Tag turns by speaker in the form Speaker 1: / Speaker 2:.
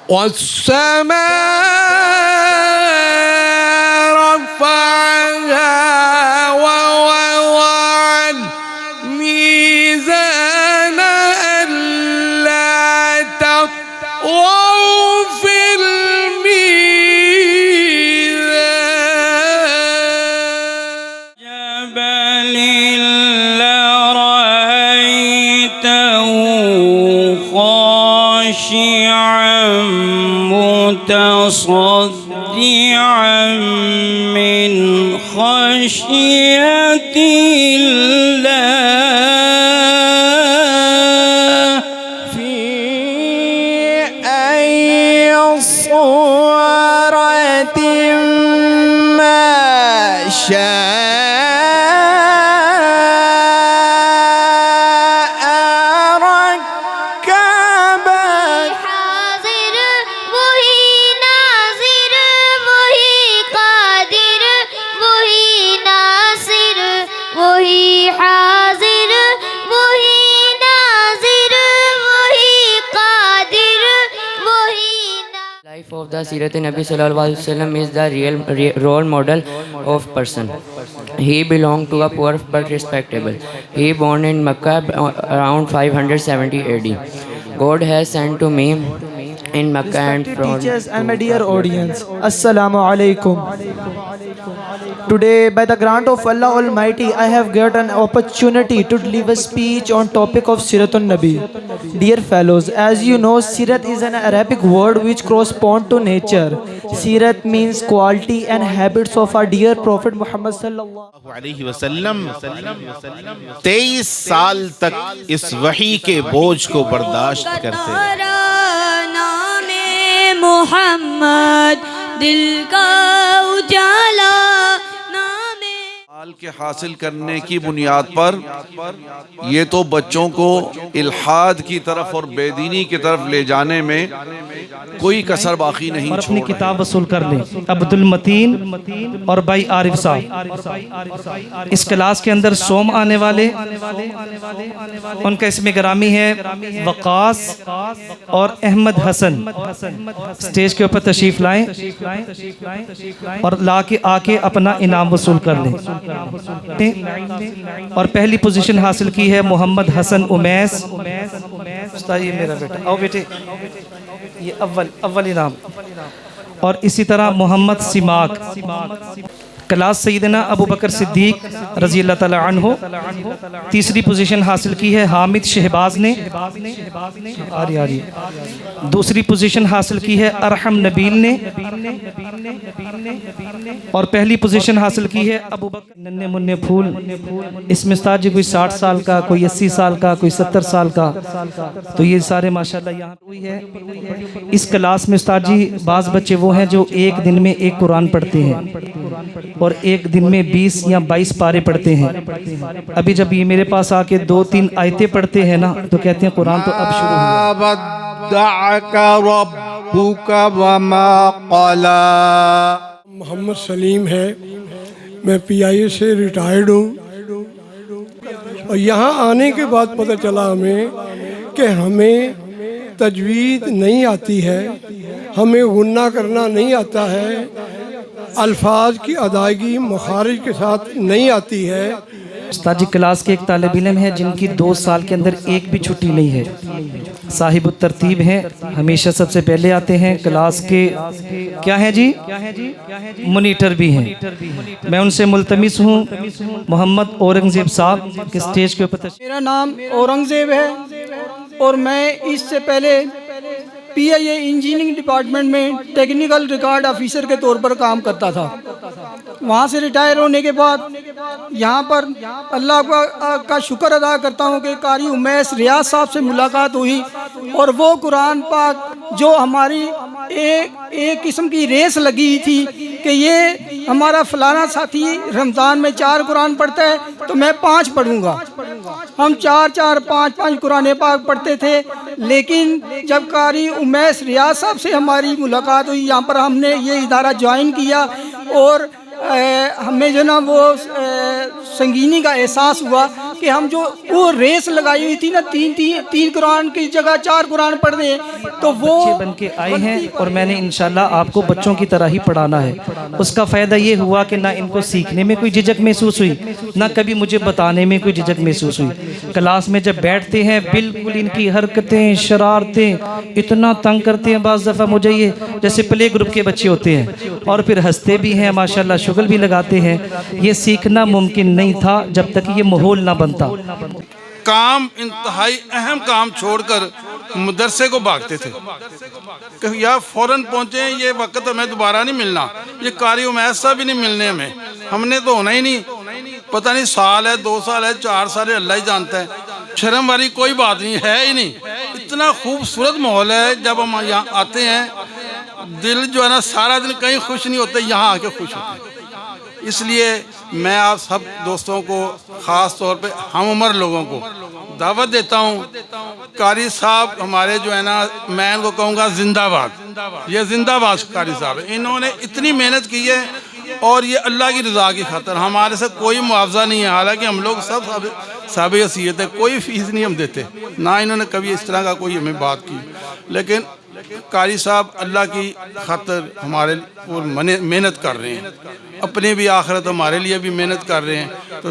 Speaker 1: والسماء رفعها ووضع الميزان ألا تطغوا في الميزان
Speaker 2: جبل لرأيته خاشعا متصدعا من خشية الله
Speaker 3: في أي صورة ما شاء ركبك.
Speaker 4: حاضر وہی ناظر وہی قادر وہی ناصر وہی حاضر وہی ناظر وہی قادر وہی
Speaker 5: Life of the Sirat Nabi Sallallahu Alaihi Wasallam is the real role model of person. He belonged to a poor but respectable. He born in Makkah around 570 AD. God has sent to me in Makkah and
Speaker 3: Respected
Speaker 5: from
Speaker 3: teachers and my dear audience, Assalamu alaikum. Today, by the grant of Allah Almighty, I have got an opportunity to deliver a speech on topic of Siratun Nabi. Dear fellows, as you know, Sirat is an Arabic word which corresponds to nature. Sirat means quality and habits of our dear Prophet Muhammad sallallahu
Speaker 6: علیہ وسلم 23 سال تک اس وحی کے بوجھ کو برداشت کرتے رہے۔
Speaker 4: نام محمد دل کا اجالا نام
Speaker 7: حال کے حاصل کرنے کی بنیاد پر یہ تو بچوں کو الحاد کی طرف اور بے دینی کی طرف لے جانے میں کوئی کسر باقی نہیں
Speaker 8: اور اپنی
Speaker 7: چھوڑ
Speaker 8: کتاب وصول کر لیں۔ عبد المتین اور بھائی عارف صاحب اس کلاس کے اندر سوم آنے والے، ان کا اسم گرامی ہے وقاص اور احمد حسن۔ سٹیج کے اوپر تشریف لائیں اور لا کے آ کے اپنا انعام وصول کر لیں۔ اور پہلی پوزیشن حاصل کی ہے محمد حسن امیس۔ استاد یہ میرا بیٹا، آؤ بیٹے، یہ اول انعام۔ اور اسی طرح محمد سماک، کلاس سیدنا ابو بکر صدیق رضی اللہ تعالی عنہ۔ تیسری پوزیشن حاصل کی ہے حامد شہباز نے۔ دوسری پوزیشن حاصل کی ہے ارحم نبیل نے، اور پہلی پوزیشن حاصل کی ہے ابو بکر ننے منے پھول۔ اس میں استاد جی کوئی 60 سال کا، کوئی 80 سال کا، کوئی 70 سال کا، تو یہ سارے ماشاءاللہ یہاں ہوئی ہے۔ اس کلاس میں استاد جی بعض بچے وہ ہیں جو ایک دن میں ایک قرآن پڑھتے ہیں اور ایک دن میں 20 یا 22 پارے پڑھتے ہیں۔ ابھی جب یہ میرے پاس آ کے 2-3 آیتیں پڑھتے ہیں نا تو کہتے ہیں قرآن تو اب شروع ہوا۔
Speaker 6: ودعك ربك وما قلى۔
Speaker 9: محمد سلیم ہے، میں پی آئی اے سے ریٹائرڈ ہوں، اور یہاں آنے کے بعد پتہ چلا ہمیں کہ ہمیں تجوید نہیں آتی ہے، ہمیں غنہ کرنا نہیں آتا ہے، الفاظ کی ادائیگی مخارج کے ساتھ نہیں آتی ہے۔
Speaker 8: استاد جی کلاس کے ایک طالب علم ہیں جن کی 2 سال کے اندر ایک بھی چھٹی نہیں ہے، صاحب الترتیب ہیں، ہمیشہ سب سے پہلے آتے ہیں کلاس کے، کیا ہیں جی، مونیٹر بھی ہیں۔ میں ان سے ملتمس ہوں محمد اورنگزیب صاحب کے سٹیج کے اوپر تشریف۔
Speaker 10: میرا نام اورنگزیب ہے اور میں اس سے پہلے پی آئی اے انجینئرنگ ڈپارٹمنٹ میں ٹیکنیکل ریکارڈ آفیسر کے طور پر کام کرتا تھا۔ وہاں سے ریٹائر ہونے کے بعد یہاں پر اللہ کا شکر ادا کرتا ہوں کہ قاری امیس ریاض صاحب سے ملاقات ہوئی، اور وہ قرآن پاک جو ہماری ایک قسم کی ریس لگی تھی کہ یہ ہمارا فلانا ساتھی رمضان میں 4 قرآن پڑھتا ہے تو میں 5 پڑھوں گا، ہم 4-4 5-5 قرآن پاک پڑھتے تھے۔ لیکن جب قاری امیس ریاض صاحب سے ہماری ملاقات ہوئی، یہاں پر ہم نے یہ ادارہ جوائن کیا، اور ہمیں جو نا وہ سنگینی کا احساس ہوا کہ ہم جو وہ ریس لگائی ہوئی تھی نا، تین قرآن کی جگہ 4 قرآن پڑھ دیں، تو وہ
Speaker 8: بچے بن کے آئے ہیں اور میں نے انشاءاللہ آپ کو بچوں کی طرح ہی پڑھانا ہے۔ اس کا فائدہ یہ ہوا کہ نہ ان کو سیکھنے میں کوئی جھجک محسوس ہوئی، نہ کبھی مجھے بتانے میں کوئی جھجک محسوس ہوئی۔ کلاس میں جب بیٹھتے ہیں بالکل ان کی حرکتیں، شرارتیں اتنا تنگ کرتے ہیں بعض دفعہ مجھے، یہ جیسے پلے گروپ کے بچے ہوتے ہیں، اور پھر ہنستے بھی ہیں ماشاءاللہ، شغل بھی لگاتے ہیں۔ یہ سیکھنا ممکن نہیں تھا جب تک یہ ماحول نہ بنتا۔
Speaker 11: کام انتہائی اہم کام چھوڑ کر مدرسے کو بھاگتے تھے کہ یا فوراً پہنچیں، یہ وقت ہمیں دوبارہ نہیں ملنا، یہ قاری عمید صاحب بھی نہیں ملنے ہم نے تو ہونا ہی نہیں، پتہ نہیں سال ہے 2 سال ہے 4 سال ہے، اللہ ہی جانتا ہے۔ شرم والی کوئی بات نہیں ہے ہی نہیں، اتنا خوبصورت ماحول ہے۔ جب ہم یہاں آتے ہیں دل جو ہے نا سارا دن کہیں خوش نہیں ہوتے، یہاں آ کے خوش ہوتے ہیں۔ اس لیے میں آپ سب دوستوں کو، خاص طور پہ ہم عمر لوگوں کو دعوت دیتا ہوں، قاری صاحب ہمارے جو ہے نا، میں ان کو کہوں گا زندہ باد، یہ زندہ باد قاری صاحب، انہوں نے اتنی محنت کی ہے اور یہ اللہ کی رضا کی خاطر، ہمارے سے کوئی معاوضہ نہیں ہے، حالانکہ ہم لوگ سب صاحب حیثیت ہے، کوئی فیس نہیں ہم دیتے، نہ انہوں نے کبھی اس طرح کا کوئی ہمیں بات کی، لیکن قاری صاحب اللہ کی خاطر ہمارے محنت کر رہے ہیں، اپنے بھی آخرت ہمارے لیے بھی محنت کر رہے ہیں۔ تو